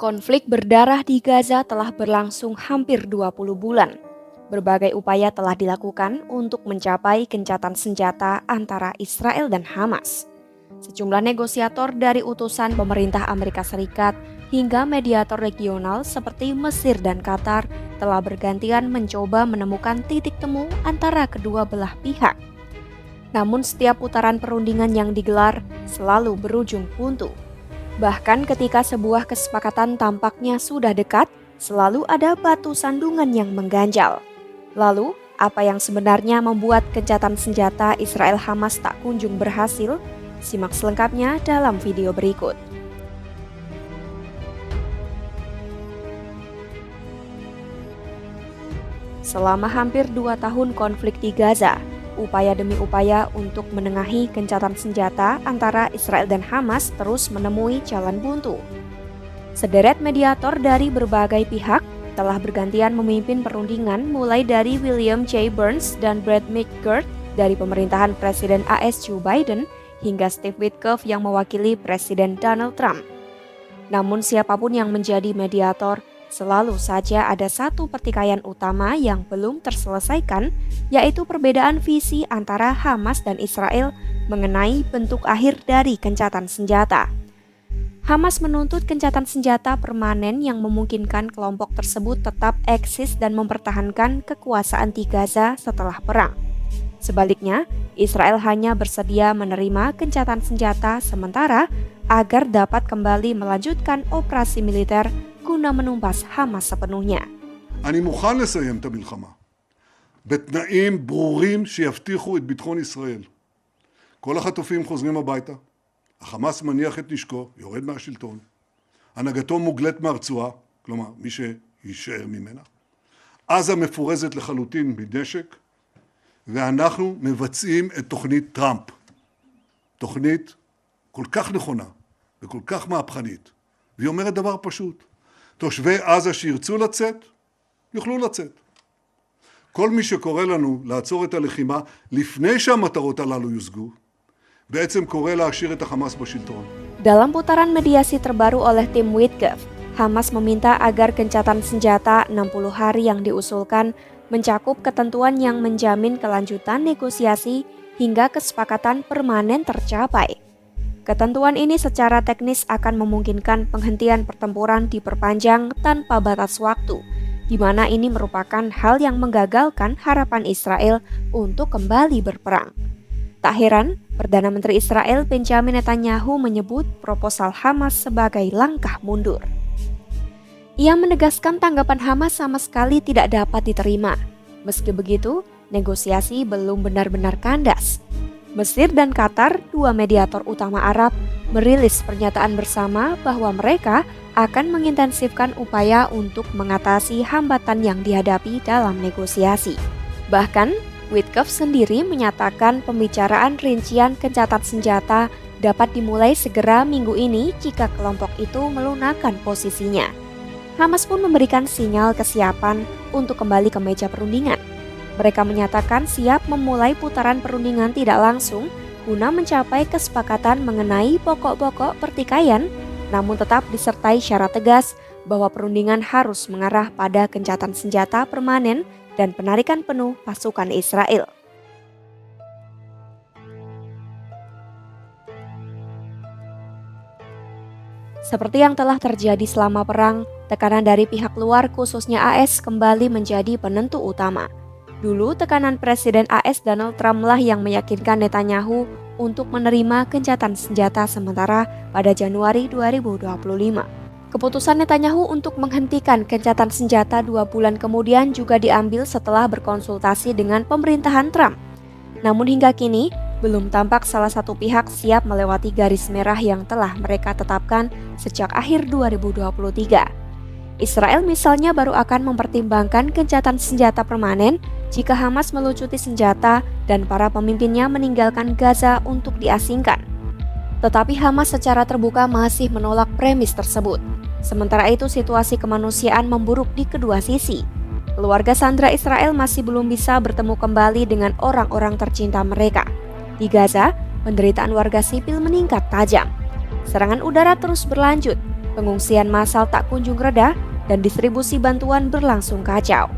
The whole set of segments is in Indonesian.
Konflik berdarah di Gaza telah berlangsung hampir 20 bulan. Berbagai upaya telah dilakukan untuk mencapai gencatan senjata antara Israel dan Hamas. Sejumlah negosiator dari utusan pemerintah Amerika Serikat hingga mediator regional seperti Mesir dan Qatar telah bergantian mencoba menemukan titik temu antara kedua belah pihak. Namun setiap putaran perundingan yang digelar selalu berujung buntu. Bahkan ketika sebuah kesepakatan tampaknya sudah dekat, selalu ada batu sandungan yang mengganjal. Lalu, apa yang sebenarnya membuat gencatan senjata Israel-Hamas tak kunjung berhasil? Simak selengkapnya dalam video berikut. Selama hampir 2 tahun konflik di Gaza, upaya demi upaya untuk menengahi gencatan senjata antara Israel dan Hamas terus menemui jalan buntu. Sederet mediator dari berbagai pihak telah bergantian memimpin perundingan mulai dari William J. Burns dan Brad McGurk dari pemerintahan Presiden AS Joe Biden hingga Steve Witkoff yang mewakili Presiden Donald Trump. Namun siapapun yang menjadi mediator, selalu saja ada satu pertikaian utama yang belum terselesaikan, yaitu perbedaan visi antara Hamas dan Israel mengenai bentuk akhir dari gencatan senjata. Hamas menuntut gencatan senjata permanen yang memungkinkan kelompok tersebut tetap eksis dan mempertahankan kekuasaan di Gaza setelah perang. Sebaliknya, Israel hanya bersedia menerima gencatan senjata sementara agar dapat kembali melanjutkan operasi militer guna menumpas Hamas sepenuhnya. אני מוכן לסיים את המלחמה בתנאים ברורים שיבטיחו את ביטחון ישראל. כל החטופים חוזרים הביתה, החמאס מניח את נשקו, יורד מהשלטון, הנהגתו מוגלת מהרצועה, כלומר מי שישאר ממנה, עזה מפורזת לחלוטין מנשק, ואנחנו מבצעים את תוכנית טראמפ, תוכנית כל כך נכונה וכל כך מהפכנית, והיא אומרת דבר פשוט, תושבי עזה שירצו לצאת, יוכלו לצאת. כל מי שקורא לנו לעצור את הלחימה לפני שהמטרות הללו יושגו, בעצם קורא להשאיר את החמאס בשלטון. Dalam putaran mediasi terbaru oleh tim Witkoff, Hamas meminta agar gencatan senjata 60 hari yang diusulkan mencakup ketentuan yang menjamin kelanjutan negosiasi hingga kesepakatan permanen tercapai. Ketentuan ini secara teknis akan memungkinkan penghentian pertempuran diperpanjang tanpa batas waktu, di mana ini merupakan hal yang menggagalkan harapan Israel untuk kembali berperang. Tak heran, Perdana Menteri Israel Benjamin Netanyahu menyebut proposal Hamas sebagai langkah mundur. Ia menegaskan tanggapan Hamas sama sekali tidak dapat diterima. Meski begitu, negosiasi belum benar-benar kandas. Mesir dan Qatar, dua mediator utama Arab, merilis pernyataan bersama bahwa mereka akan mengintensifkan upaya untuk mengatasi hambatan yang dihadapi dalam negosiasi. Bahkan, Witkoff sendiri menyatakan pembicaraan rincian gencatan senjata dapat dimulai segera minggu ini jika kelompok itu melunakkan posisinya. Hamas pun memberikan sinyal kesiapan untuk kembali ke meja perundingan. Mereka menyatakan siap memulai putaran perundingan tidak langsung guna mencapai kesepakatan mengenai pokok-pokok pertikaian, namun tetap disertai syarat tegas bahwa perundingan harus mengarah pada gencatan senjata permanen dan penarikan penuh pasukan Israel. Seperti yang telah terjadi selama perang, tekanan dari pihak luar khususnya AS kembali menjadi penentu utama. Dulu tekanan Presiden AS Donald Trump lah yang meyakinkan Netanyahu untuk menerima gencatan senjata sementara pada Januari 2025. Keputusan Netanyahu untuk menghentikan gencatan senjata 2 bulan kemudian juga diambil setelah berkonsultasi dengan pemerintahan Trump. Namun hingga kini, belum tampak salah satu pihak siap melewati garis merah yang telah mereka tetapkan sejak akhir 2023. Israel misalnya baru akan mempertimbangkan gencatan senjata permanen jika Hamas melucuti senjata dan para pemimpinnya meninggalkan Gaza untuk diasingkan. Tetapi Hamas secara terbuka masih menolak premis tersebut. Sementara itu situasi kemanusiaan memburuk di kedua sisi. Keluarga sandera Israel masih belum bisa bertemu kembali dengan orang-orang tercinta mereka. Di Gaza, penderitaan warga sipil meningkat tajam. Serangan udara terus berlanjut. Pengungsian massal tak kunjung reda dan distribusi bantuan berlangsung kacau.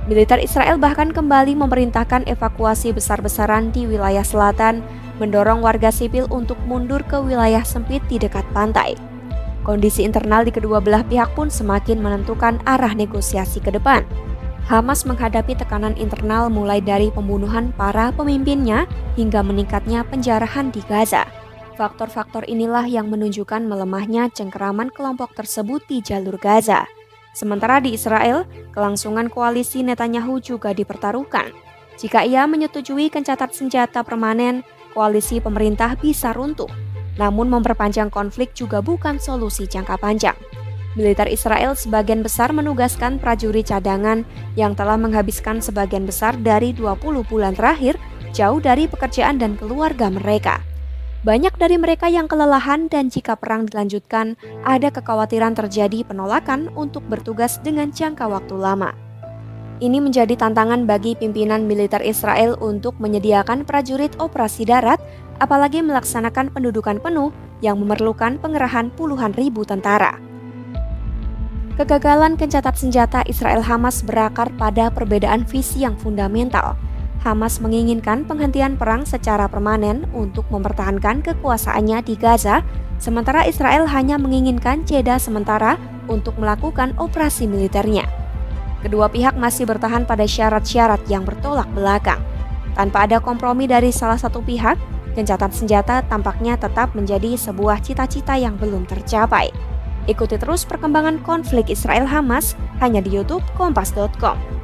Militer Israel bahkan kembali memerintahkan evakuasi besar-besaran di wilayah selatan, mendorong warga sipil untuk mundur ke wilayah sempit di dekat pantai. Kondisi internal di kedua belah pihak pun semakin menentukan arah negosiasi ke depan. Hamas menghadapi tekanan internal mulai dari pembunuhan para pemimpinnya hingga meningkatnya penjarahan di Gaza. Faktor-faktor inilah yang menunjukkan melemahnya cengkeraman kelompok tersebut di jalur Gaza. Sementara di Israel, kelangsungan koalisi Netanyahu juga dipertaruhkan. Jika ia menyetujui gencatan senjata permanen, koalisi pemerintah bisa runtuh. Namun memperpanjang konflik juga bukan solusi jangka panjang. Militer Israel sebagian besar menugaskan prajurit cadangan yang telah menghabiskan sebagian besar dari 20 bulan terakhir jauh dari pekerjaan dan keluarga mereka. Banyak dari mereka yang kelelahan dan jika perang dilanjutkan, ada kekhawatiran terjadi penolakan untuk bertugas dengan jangka waktu lama. Ini menjadi tantangan bagi pimpinan militer Israel untuk menyediakan prajurit operasi darat, apalagi melaksanakan pendudukan penuh yang memerlukan pengerahan puluhan ribu tentara. Kegagalan gencatan senjata Israel-Hamas berakar pada perbedaan visi yang fundamental. Hamas menginginkan penghentian perang secara permanen untuk mempertahankan kekuasaannya di Gaza, sementara Israel hanya menginginkan jeda sementara untuk melakukan operasi militernya. Kedua pihak masih bertahan pada syarat-syarat yang bertolak belakang. Tanpa ada kompromi dari salah satu pihak, gencatan senjata tampaknya tetap menjadi sebuah cita-cita yang belum tercapai. Ikuti terus perkembangan konflik Israel-Hamas hanya di YouTube Kompas.com.